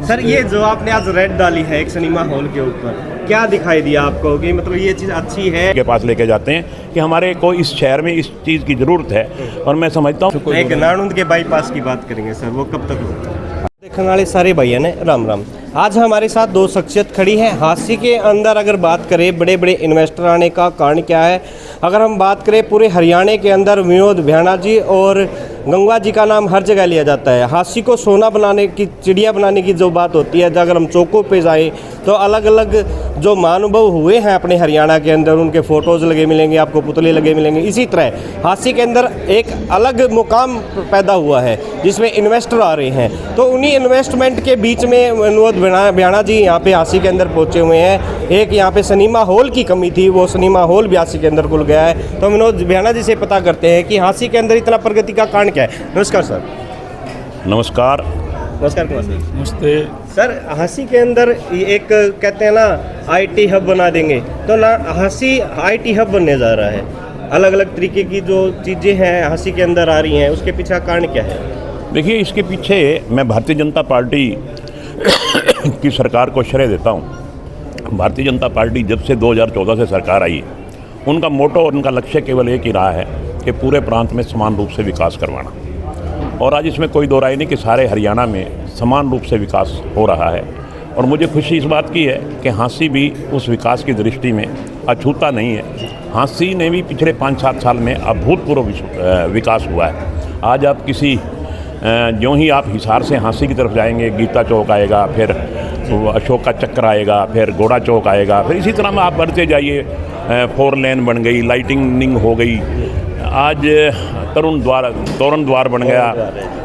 Sir ये जो आपने आज रेड डाली है एक सिनेमा हॉल के ऊपर, क्या दिखाई दिया आपको कि मतलब ये चीज़ अच्छी है? के पास लेके जाते हैं कि हमारे को इस शहर में इस चीज़ की ज़रूरत है और मैं समझता हूँ। एक नानुंद के बाईपास की बात करेंगे सर, वो कब तक होगा? देखने वाले सारे भैया ने राम राम। आज हमारे साथ दो शख्सियत खड़ी हैं। हांसी के अंदर अगर बात करें बड़े बड़े इन्वेस्टर आने का कारण क्या है, अगर हम बात करें पूरे हरियाणा के अंदर विनोद भ्याणा जी और गंगा जी का नाम हर जगह लिया जाता है। हांसी को सोना बनाने की, चिड़िया बनाने की जो बात होती है, अगर हम चौकों पे जाएं तो अलग अलग जो महानुभव हुए हैं अपने हरियाणा के अंदर, उनके फ़ोटोज़ लगे मिलेंगे आपको, पुतले लगे मिलेंगे। इसी तरह हांसी के अंदर एक अलग मुकाम पैदा हुआ है जिसमें इन्वेस्टर आ रहे हैं। तो उन्हीं इन्वेस्टमेंट के बीच में विनोद भ्याणा जी यहाँ पे हांसी के अंदर पहुँचे हुए हैं। एक यहाँ पे सिनेमा हॉल की कमी थी, वो सिनेमा हॉल भी हांसी के अंदर खुल गया है। तो विनोद भ्याणा जी से पता करते हैं कि हांसी के अंदर इतना प्रगति का कारण क्या है। नमस्कार सर। नमस्कार। नमस्कार कुमार सर। नमस्ते सर, हांसी के अंदर एक कहते हैं ना आईटी हब बना देंगे, तो ना हांसी आईटी हब बनने जा रहा है। अलग अलग तरीके की जो चीज़ें हैं हांसी के अंदर आ रही हैं, उसके पीछे कारण क्या है? देखिए, इसके पीछे मैं भारतीय जनता पार्टी की सरकार को श्रेय देता हूँ। भारतीय जनता पार्टी जब से 2014 से सरकार आई, उनका मोटो और उनका लक्ष्य केवल एक ही रहा है कि पूरे प्रांत में समान रूप से विकास करवाना। और आज इसमें कोई दो राय नहीं कि सारे हरियाणा में समान रूप से विकास हो रहा है। और मुझे खुशी इस बात की है कि हांसी भी उस विकास की दृष्टि में अछूता नहीं है। हांसी ने भी पिछले 5-7 साल में अभूतपूर्व विकास हुआ है। आज आप किसी ज्यों ही आप हिसार से हांसी की तरफ जाएंगे, गीता चौक आएगा, फिर अशोक का चक्र आएगा, फिर घोड़ा चौक आएगा, फिर इसी तरह में आप बढ़ते जाइए। 4 लेन बन गई, लाइटिंग हो गई, आज तोरण द्वार बन गया।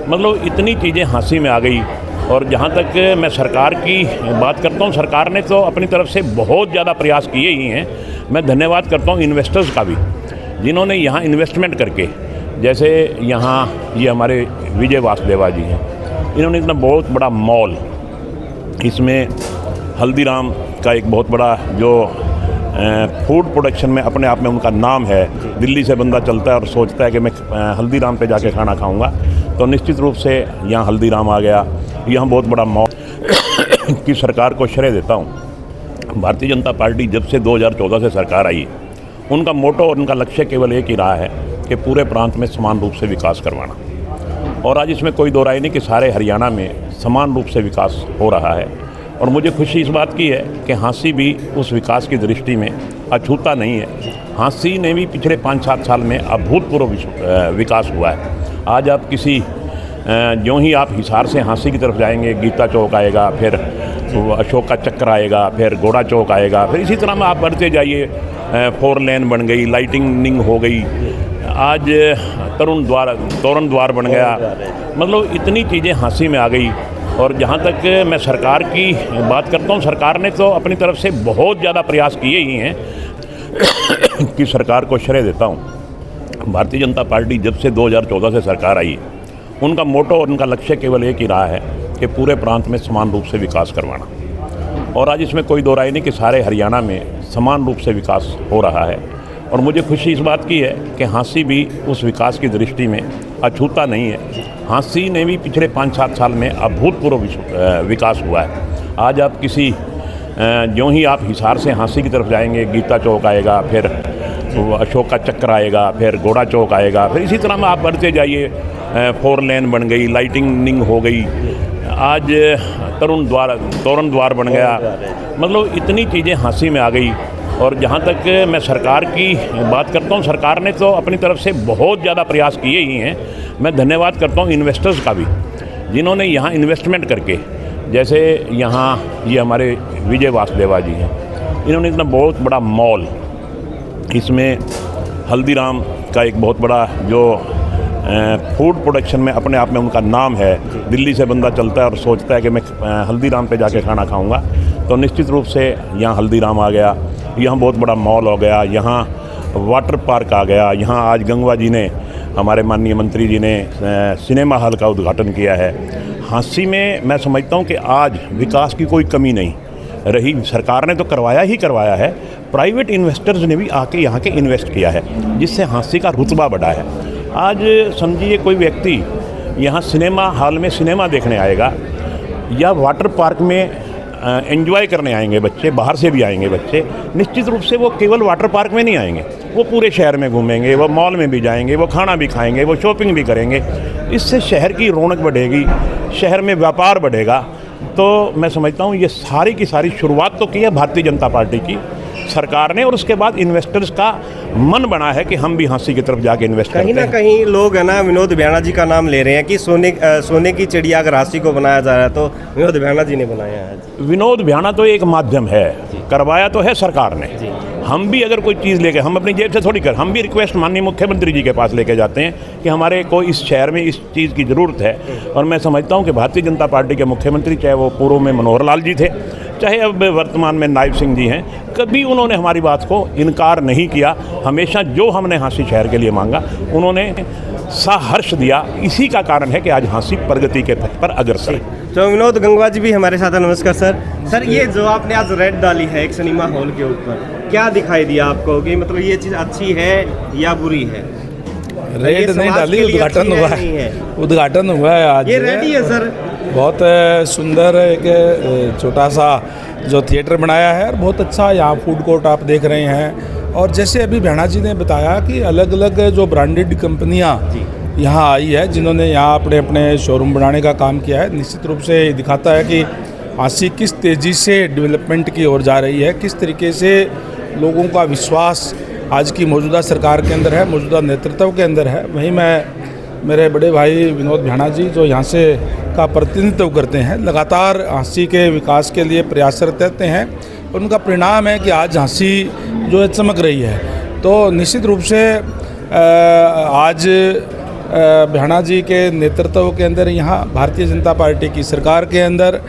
मतलब इतनी चीज़ें हांसी में आ गई। और जहाँ तक मैं सरकार की बात करता हूँ, सरकार ने तो अपनी तरफ से बहुत ज़्यादा प्रयास किए ही हैं। मैं धन्यवाद करता हूँ इन्वेस्टर्स का भी, जिन्होंने यहाँ इन्वेस्टमेंट करके, जैसे यहाँ ये हमारे विजय वासुदेवा जी हैं, इन्होंने इतना बहुत बड़ा मॉल, इसमें हल्दीराम का एक बहुत बड़ा जो फूड प्रोडक्शन में अपने आप में उनका नाम है। दिल्ली से बंदा चलता है और सोचता है कि मैं हल्दीराम पे जाके खाना खाऊंगा, तो निश्चित रूप से यहाँ हल्दीराम आ गया। यहाँ बहुत बड़ा मॉल की सरकार को श्रेय देता हूँ। भारतीय जनता पार्टी जब से 2014 से सरकार आई, उनका मोटो और उनका लक्ष्य केवल एक ही रहा है कि पूरे प्रांत में समान रूप से विकास करवाना। और आज इसमें कोई दो राय नहीं कि सारे हरियाणा में समान रूप से विकास हो रहा है। और मुझे खुशी इस बात की है कि हांसी भी उस विकास की दृष्टि में अछूता नहीं है। हांसी ने भी पिछले 5-7 साल में अभूतपूर्व विकास हुआ है। आज आप किसी ज्यों ही आप हिसार से हांसी की तरफ जाएंगे, गीता चौक आएगा, फिर अशोक का चक्र आएगा, फिर घोड़ा चौक आएगा, फिर इसी तरह में आप बढ़ते जाइए। 4 लेन बन गई, लाइटिंग हो गई, आज तोरण द्वार बन गया। मतलब इतनी चीज़ें हांसी में आ गई। और जहाँ तक मैं सरकार की बात करता हूँ, सरकार ने तो अपनी तरफ से बहुत ज़्यादा प्रयास किए ही हैं कि सरकार को श्रेय देता हूँ। भारतीय जनता पार्टी जब से 2014 से सरकार आई, उनका मोटो और उनका लक्ष्य केवल एक ही रहा है कि पूरे प्रांत में समान रूप से विकास करवाना। और आज इसमें कोई दो राय नहीं कि सारे हरियाणा में समान रूप से विकास हो रहा है। और मुझे खुशी इस बात की है कि हांसी भी उस विकास की दृष्टि में अछूता नहीं है। हांसी ने भी पिछले 5-7 साल में अभूतपूर्व विकास हुआ है। आज आप किसी ज्यों ही आप हिसार से हांसी की तरफ जाएंगे, गीता चौक आएगा, फिर अशोक का चक्र आएगा, फिर घोड़ा चौक आएगा, फिर इसी तरह में आप बढ़ते जाइए। 4 लेन बन गई, लाइटिंग हो गई, आज तोरण द्वार बन गया। मतलब इतनी चीज़ें हांसी में आ गई। और जहाँ तक मैं सरकार की बात करता हूँ, सरकार ने तो अपनी तरफ से बहुत ज़्यादा प्रयास किए ही हैं। मैं धन्यवाद करता हूँ इन्वेस्टर्स का भी, जिन्होंने यहाँ इन्वेस्टमेंट करके, जैसे यहाँ ये हमारे विजय वासुदेवा जी हैं, इन्होंने इतना बहुत बड़ा मॉल, इसमें हल्दीराम का एक बहुत बड़ा जो फूड प्रोडक्शन में अपने आप में उनका नाम है। दिल्ली से बंदा चलता है और सोचता है कि मैं हल्दीराम पे जाके खाना खाऊंगा, तो निश्चित रूप से यहाँ हल्दीराम आ गया। यहाँ बहुत बड़ा मॉल हो गया, यहाँ वाटर पार्क आ गया। यहाँ आज गंगा जी ने, हमारे माननीय मंत्री जी ने सिनेमा हॉल का उद्घाटन किया है। हांसी में मैं समझता हूँ कि आज विकास की कोई कमी नहीं रही। सरकार ने तो करवाया ही करवाया है, प्राइवेट इन्वेस्टर्स ने भी आके यहाँ के इन्वेस्ट किया है, जिससे हाँसी का रुतबा बढ़ा है। आज समझिए कोई व्यक्ति यहाँ सिनेमा हॉल में सिनेमा देखने आएगा या वाटर पार्क में एंजॉय करने आएंगे बच्चे, बाहर से भी आएंगे बच्चे, निश्चित रूप से वो केवल वाटर पार्क में नहीं आएंगे, वो पूरे शहर में घूमेंगे, वो मॉल में भी जाएंगे, वो खाना भी खाएंगे, वो शॉपिंग भी करेंगे। इससे शहर की रौनक बढ़ेगी, शहर में व्यापार बढ़ेगा। तो मैं समझता हूँ ये सारी की सारी शुरुआत तो की है भारतीय जनता पार्टी की सरकार ने, और उसके बाद इन्वेस्टर्स का मन बना है कि हम भी हाँसी की तरफ जाके इन्वेस्ट करते हैं। कहीं ना कहीं लोग है ना विनोद भ्याणा जी का नाम ले रहे हैं कि सोने की चिड़िया अगर हाँसी को बनाया जा रहा है तो विनोद भ्याणा जी ने बनाया है। विनोद भ्याणा तो एक माध्यम है, करवाया तो है सरकार ने। हम भी अगर कोई चीज़ लेके, हम अपनी जेब से थोड़ी कर, हम भी रिक्वेस्ट माननीय मुख्यमंत्री जी के पास लेके जाते हैं कि हमारे को इस शहर में इस चीज़ की ज़रूरत है। और मैं समझता हूँ कि भारतीय जनता पार्टी के मुख्यमंत्री, चाहे वो पूर्व में मनोहर लाल जी थे, चाहे अब वर्तमान में नायब सिंह जी हैं, कभी उन्होंने हमारी बात को इनकार नहीं किया। हमेशा जो हमने हाँसी शहर के लिए मांगा उन्होंने सहर्ष दिया। इसी का कारण है कि आज हाँसी प्रगति के पथ पर अग्रसर है। तो विनोद गंगवा जी भी हमारे साथ हैं। नमस्कार सर। सर ये जो आपने आज रेड डाली है एक सिनेमा हॉल के ऊपर, क्या दिखाई दिया आपको कि मतलब ये चीज़ अच्छी है या बुरी है? रेड नहीं डाली, उद्घाटन हुआ है, उद्घाटन हुआ है आज। ये रेडी है सर। बहुत सुंदर एक छोटा सा जो थिएटर बनाया है और बहुत अच्छा यहाँ फूड कोर्ट आप देख रहे हैं। और जैसे अभी भ्याणा जी ने बताया कि अलग अलग जो ब्रांडेड कंपनियाँ यहाँ आई है, जिन्होंने यहाँ अपने अपने शोरूम बनाने का काम किया है, निश्चित रूप से दिखाता है कि हाँसी किस तेज़ी से डेवलपमेंट की ओर जा रही है, किस तरीके से लोगों का विश्वास आज की मौजूदा सरकार के अंदर है, मौजूदा नेतृत्व के अंदर है। वहीं मैं मेरे बड़े भाई विनोद भ्याणा जी जो यहाँ से का प्रतिनिधित्व करते हैं, लगातार हाँसी के विकास के लिए प्रयासरत रहते हैं। उनका परिणाम है कि आज हाँसी जो है चमक रही है। तो निश्चित रूप से आज भ्याणा जी के नेतृत्व के अंदर यहाँ भारतीय जनता पार्टी की सरकार के अंदर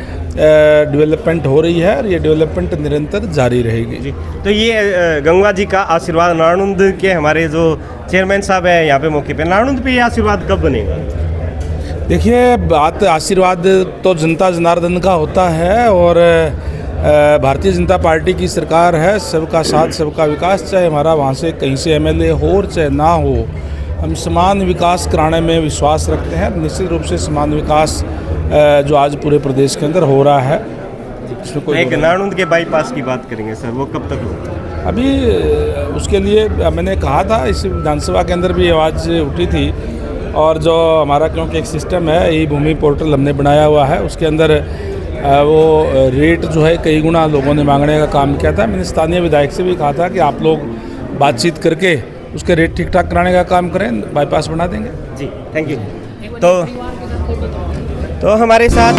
डेवलपमेंट हो रही है और ये डेवलपमेंट निरंतर जारी रहेगी। जी, तो ये गंगवा जी का आशीर्वाद नारायणुंद के हमारे जो चेयरमैन साहब हैं यहाँ पे मौके पे, नारायणुंद पे ये आशीर्वाद कब बनेगा? देखिए, बात आशीर्वाद तो जनता जनार्दन का होता है और भारतीय जनता पार्टी की सरकार है, सबका साथ सबका विकास। चाहे हमारा वहाँ से कहीं से एमएलए हो और चाहे ना हो, हम समान विकास कराने में विश्वास रखते हैं। निश्चित रूप से समान विकास जो आज पूरे प्रदेश के अंदर हो रहा है, इसमें कोई एक नारायणुंद के बाईपास की बात करेंगे सर, वो कब तक होगा? अभी उसके लिए मैंने कहा था, इस विधानसभा के अंदर भी आवाज़ उठी थी। और जो हमारा क्योंकि एक सिस्टम है, ई भूमि पोर्टल हमने बनाया हुआ है, उसके अंदर वो रेट जो है कई गुना लोगों ने मांगने का काम किया था। मैंने स्थानीय विधायक से भी कहा था कि आप लोग बातचीत करके उसके रेट ठीक ठाक कराने का काम करें, बाईपास बना देंगे। जी, थैंक यू। तो हमारे साथ